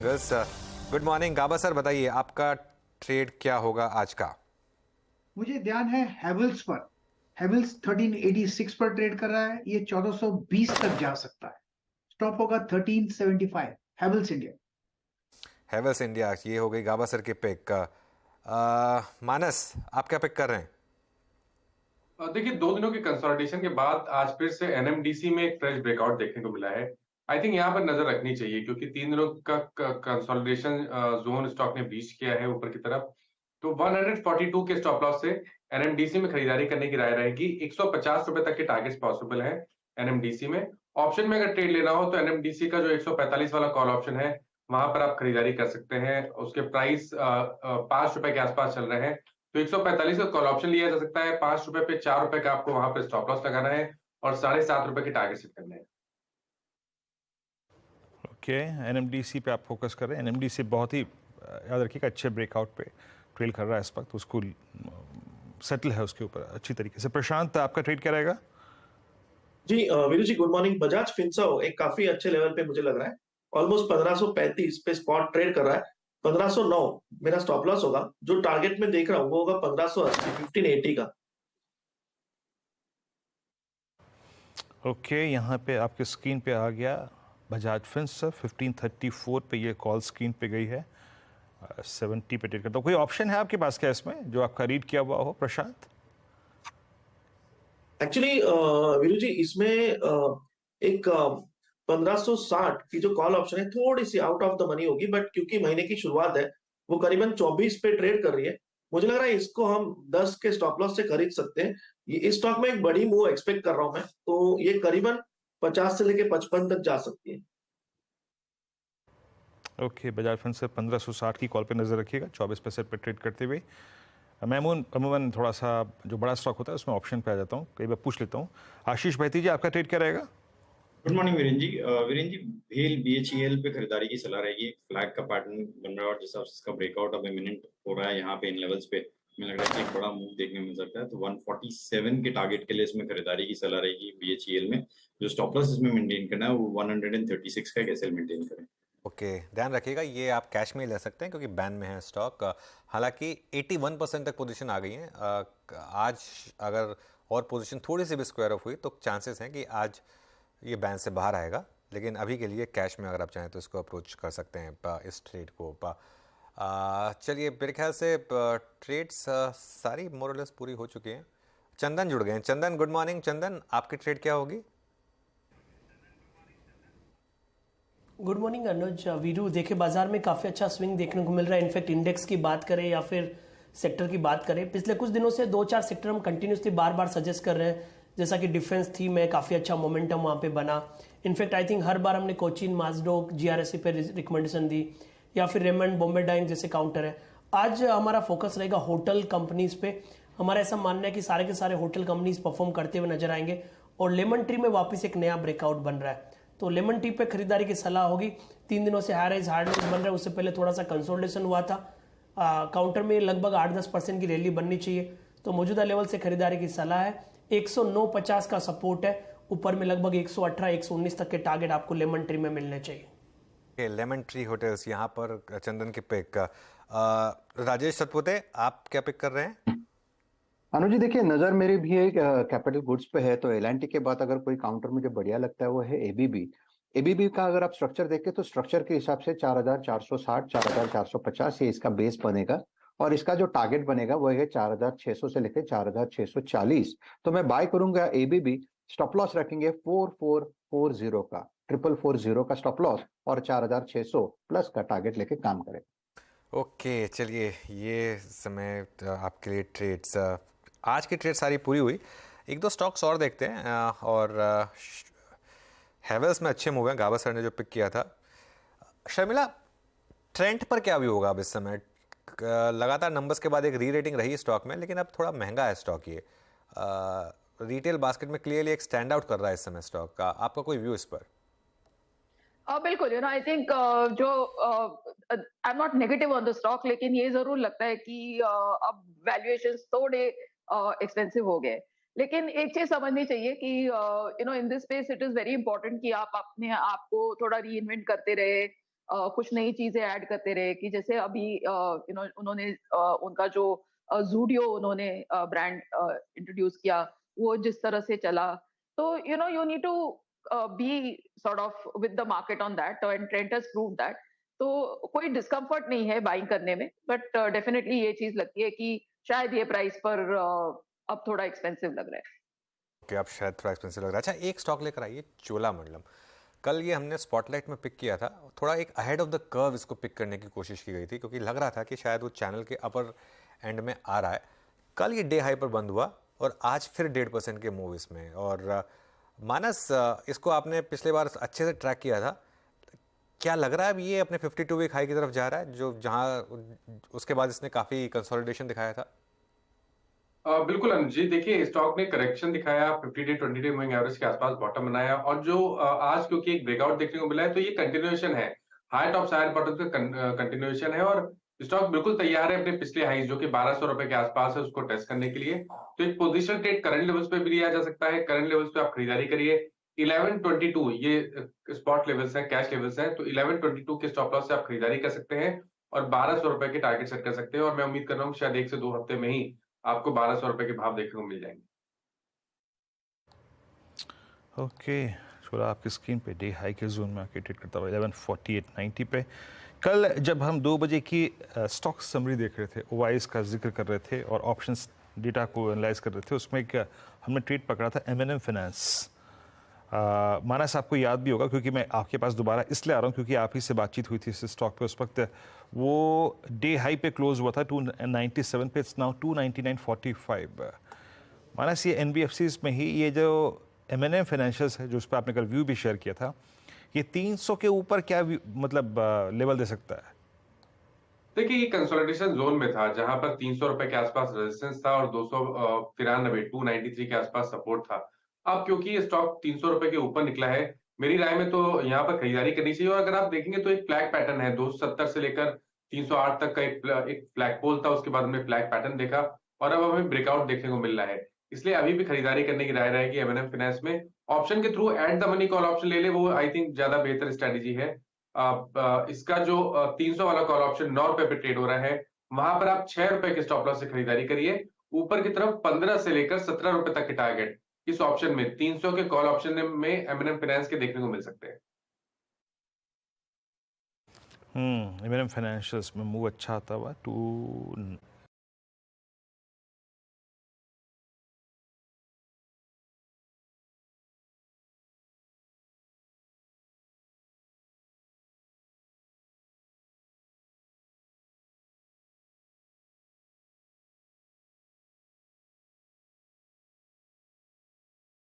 बस good morning गाबा sir, बताइए आपका ट्रेड क्या होगा आज का। मुझे ध्यान है हेवल्स पर। हेवल्स 1386 पर ट्रेड कर रहा है। ये 1420 तक जा सकता है। स्टॉप होगा 1375। हेवल्स इंडिया। हैवेल्स इंडिया, ये हो गई गाबा सर की पिक। मानस, आप क्या पिक कर रहे हैं? देखिए, 2 दिनों के कंसोलिडेशन के बाद आज फिर से एनएमडीसी में एक फ्रेश ब्रेकआउट देखने को मिला है। आई थिंक यहाँ पर नजर रखनी चाहिए क्योंकि 3 दिनों का कंसोलिडेशन जोन स्टॉक ने ब्रीच किया है ऊपर की तरफ। तो 142 के स्टॉप लॉस से एनएमडीसी में खरीदारी करने की राय रहेगी। 150 रुपए तक के टारगेट्स पॉसिबल है एनएमडीसी में। ऑप्शन में अगर ट्रेड लेना हो तो एनएमडीसी का जो 145 वाला कॉल ऑप्शन है, वहां पर आप खरीदारी कर सकते हैं। उसके प्राइस 5 रुपए के आसपास चल रहे हैं। तो 145 का कॉल ऑप्शन लिया जा सकता है। 5 रुपए पे 4 रुपए का आपको वहां पे स्टॉप लॉस लगाना है और 7.5 रुपए के टारगेट सेट करने हैं। ओके, एनएमडीसी पे आप फोकस कर रहे हैं। एनएमडीसी बहुत ही याद रखिएगा अच्छे ब्रेकआउट पे ट्रेल कर रहा है इस वक्त, उसको सेटल है उसके ऊपर अच्छी तरीके से। प्रशांत, आपका ट्रेड क्या रहेगा? जी वीरू जी, गुड मॉर्निंग। बजाज फिंसर्व एक काफी अच्छे लेवल पे मुझे लग रहा है। ऑलमोस्ट 1535 पे स्पॉट ट्रेड कर रहा है। 1509 मेरा स्टॉप लॉस होगा। जो टारगेट में देख रहा हूँ वो होगा 1580, 1580 का। ओके, यहाँ पे आपके स्क्रीन पे आ गया बजाज फिंसर्व 1534 पे, ये कॉल स्क्रीन पे गई है। 70 पे ट्रेड करता हूँ। कोई ऑप्शन है आपके पास क्या इसमें जो आपका रीड किया हुआ हो प्रशांत? एक्चुअली वीरू जी, इसमें एक 1560 की जो कॉल ऑप्शन है थोड़ी सी आउट ऑफ द मनी होगी, बट क्योंकि महीने की शुरुआत है, वो करीबन 24 पे ट्रेड कर रही है। मुझे लग रहा है इसको हम 10 के स्टॉप लॉस से खरीद सकते हैं। ये इस स्टॉक में एक बड़ी मूव एक्सपेक्ट कर रहा हूं मैं, तो ये करीबन 50 से लेके 55 तक जा सकती है। ओके, बजाज फिंसर्व 1560 की कॉल पे नज़र रखिएगा 24 पैसे पे ट्रेड करते हुए। मैं अमूमन थोड़ा सा जो बड़ा स्टॉक होता है उसमें ऑप्शन पे आ जाता हूँ, कई बार पूछ लेता हूँ। आशीष बहती जी, आपका ट्रेड क्या रहेगा? गुड मॉर्निंग वीरेन जी। वीरेन जी, भेल बीएचईएल पे खरीदारी की सलाह रहेगी। फ्लैग का पैटर्न बन रहा है और जिस हिसाब से इसका ब्रेकआउट अब इमिनेंट हो रहा है यहाँ पे इन लेवल्स पे, हमें लग रहा है कि एक बड़ा मूव देखने को मिल सकता है। तो 147 के टारगेट के लिए इसमें खरीदारी की सलाह रहेगी बीएचईएल में। जो स्टॉप लॉस इसमें मेंटेन करना है वो 136 का कैसे मेंटेन करें। ओके, ध्यान रखिएगा ये आप कैश में ही ले सकते हैं क्योंकि बैन में है स्टॉक। हालांकि 81% तक पोजीशन आ गई है। आज अगर और पोजीशन थोड़ी सी भी स्क्वायर ऑफ हुई तो चांसेस हैं कि आज ये बैन से बाहर आएगा, लेकिन अभी के लिए कैश में अगर आप चाहें तो इसको अप्रोच कर सकते हैं इस ट्रेड को। चलिए, मेरे ख्याल से ट्रेड्स सारी मोरलेस पूरी हो चुकी हैं। चंदन जुड़ गए हैं। चंदन, गुड मॉर्निंग। चंदन, आपकी ट्रेड क्या होगी? गुड मॉर्निंग अनुज। वीरू, देखिए बाजार में काफ़ी अच्छा स्विंग देखने को मिल रहा है। इनफैक्ट इंडेक्स की बात करें या फिर सेक्टर की बात करें, पिछले कुछ दिनों से 2-4 सेक्टर हम कंटिन्यूसली बार बार सजेस्ट कर रहे हैं। जैसा कि डिफेंस थीम है, काफ़ी अच्छा मोमेंटम वहाँ पे बना। इनफैक्ट आई थिंक हर बार हमने कोचिन, माजडोक, जीआरएससी पे रिकमेंडेशन दी, या फिर रेमंड, बॉम्बे डाइंग जैसे काउंटर है। आज हमारा फोकस रहेगा होटल कंपनीज पे। हमारा ऐसा मानना है कि सारे के सारे होटल कंपनीज परफॉर्म करते हुए नजर आएंगे और लेमन ट्री में वापस एक नया ब्रेकआउट बन रहा है, तो लेमन टी पे खरीदारी की सलाह होगी। 3 दिनों से हाई राइज हार्ड राइज बन रहा है। उससे पहले थोड़ा सा कंसोलिडेशन हुआ था। काउंटर में लगभग 8-10% की रैली बननी चाहिए, तो मौजूदा लेवल से खरीदारी की सलाह है। 109.50 का सपोर्ट है। ऊपर में लगभग 118-119 तक के टारगेट आपको लेमन ट्री में मिलने चाहिए। लेमन ट्री होटल्स यहाँ पर चंदन की पिक। राजेश सतपुते, आप क्या पिक कर रहे हैं? अनुज जी, देखिए नजर मेरी भी एक कैपिटल गुड्स पे है, तो एल के बाद अगर कोई काउंटर मुझे बढ़िया लगता है वो है एबीबी। एबीबी का अगर आप स्ट्रक्चर देखें तो स्ट्रक्चर के हिसाब से 4460, 4450 ये इसका बेस बनेगा और इसका जो टारगेट बनेगा वो है 4600 से लेकर 4640। तो मैं बाय करूंगा एबीबी। स्टॉप लॉस रखेंगे 4440 का, 4440 का स्टॉप लॉस और 4600 प्लस का टारगेट लेके काम करें। ओके, चलिए ये समय आपके लिए ट्रेड्स, आज की ट्रेड सारी पूरी हुई। एक दो स्टॉक्स और देखते हैं। और हैवेल्स में अच्छे मूव हैं, गाबा सर ने जो पिक किया था। शर्मिला, ट्रेंड पर क्या व्यू होगा अब इस समय? लगातार नंबर्स के बाद एक री रेटिंग रही स्टॉक में, लेकिन अब थोड़ा महंगा है स्टॉक ये। रिटेल बास्केट में क्लियरली एक स्टैंड आउट कर रहा है इस समय स्टॉक का। आपका कोई व्यू इस पर? बिल्कुल, आई थिंक जो I am not negative on the stock, लेकिन ये जरूर लगता है कि अब वैल्यूएशंस थोड़े एक्सपेंसिव हो गए। लेकिन एक चीज समझनी चाहिए कि in this space it is very important कि आप अपने आप को थोड़ा री इन्वेंट करते रहे। कुछ नई चीजें ऐड करते रहे, कि जैसे अभी उन्होंने उनका जो ज़ूडियो उन्होंने ब्रांड इंट्रोड्यूस किया, वो जिस तरह से चला, तो you need to be sort of with the market on that, and trend has proved that. तो कोई डिस्कम्फर्ट नहीं है बाइंग करने में, बट डेफिनेटली ये चीज लगती है कि शायद ये प्राइस पर अब थोड़ा एक्सपेंसिव लग रहा है। ओके, अब शायद थोड़ा एक्सपेंसिव लग रहा है। अच्छा, एक स्टॉक लेकर आइए, चोलामंडलम। कल ये हमने स्पॉटलाइट में पिक किया था, थोड़ा एक अहेड ऑफ द कर्व इसको पिक करने की कोशिश की गई थी, क्योंकि लग रहा था कि शायद वो चैनल के अपर एंड में आ रहा है। कल ये डे हाई पर बंद हुआ और आज फिर 1.5% के मूव इसमें। और मानस, इसको आपने पिछले बार अच्छे से ट्रैक किया था, क्या लग रहा है अब ये अपने 52 वीक हाई की तरफ जा रहा है, जो जहां उसके बाद इसने काफी कंसोलिडेशन दिखाया था? बिल्कुल अनुज जी, देखिए स्टॉक ने करेक्शन दिखाया, 50 डे 20 डे मूविंग एवरेज के आसपास बॉटम बनाया, और जो आज क्योंकि एक ब्रेकआउट देखने को मिला है, तो ये कंटिन्यूएशन है, हाई टॉप हायर बॉटम का कंटिन्यूएशन है, और स्टॉक बिल्कुल तैयार है अपने पिछले हाईज जो कि 1200 रुपए के आसपास है उसको टेस्ट करने के लिए। तो एक पोजिशन ट्रेड करंट लेवल्स पे भी लिया जा सकता है, करंट लेवल्स पे आप खरीदारी करिए। 1122 ये स्पॉट लेवल्स है, कैश लेवल्स है, तो 1122 के स्टॉप लॉस से आप खरीदारी कर सकते हैं और 1200 रुपए के टारगेट सेट कर सकते हैं, और मैं उम्मीद कर रहा हूँ शायद 1 से 2 हफ्ते में ही आपको 1200 रुपए के भाव देखने को मिल जाएंगे। ओके, छोड़ा आपकी स्क्रीन पे डे हाई के जोन में आके ट्रेड करता हुआ 1148.90 पे। कल जब हम 2 बजे की स्टॉक समरी देख रहे थे, ओवाइस का जिक्र कर रहे थे और ऑप्शंस डेटा को एनालाइज कर रहे थे, उसमें एक हमने ट्रेड पकड़ा था M&M फाइनेंस। मानस आपको याद भी होगा, क्योंकि मैं आपके पास दोबारा इसलिए आ रहा हूँ क्योंकि आप ही से बातचीत हुई थी इस स्टॉक पे। उस वक्त वो डे हाई पे क्लोज हुआ था 297 पे, इट्स नाउ 299.45। मानस, ये NBFCs में ही ये जो M&M फाइनेंशियल्स है, जो उस पर आपने कल व्यू भी शेयर किया था, ये 300 के ऊपर क्या मतलब लेवल दे सकता है? देखिए ये कंसोलिडेशन जोन में था, जहां पर 300 रुपए के आसपास रेजिस्टेंस था और 293 के आसपास सपोर्ट था। अब क्योंकि ये स्टॉक 300 रुपए के ऊपर निकला है, मेरी राय में तो यहाँ पर खरीदारी करनी चाहिए। और अगर आप देखेंगे तो एक फ्लैग पैटर्न है, 270 से लेकर 308 तक का एक फ्लैग पोल था, उसके बाद हमने फ्लैग पैटर्न देखा और अब हमें ब्रेकआउट देखने को मिल रहा है। इसलिए अभी भी खरीदारी करने की राय रहेगी M&M फाइनेंस में। ऑप्शन के through at the money call option ले ले, वो आई थिंक ज्यादा बेहतर स्ट्रेटेजी है। इसका जो 300 वाला कॉल ऑप्शन 9 रुपए पे ट्रेड हो रहा है, वहां पर आप 6 रुपए के स्टॉप लॉस से खरीदारी करिए। ऊपर की तरफ 15 से लेकर 17 रुपए तक के टारगेट इस ऑप्शन में 300 के कॉल ऑप्शन में M&M फाइनेंस के देखने को मिल सकते हैं। M&M फाइनेंशियल्स में मूव अच्छा आता हुआ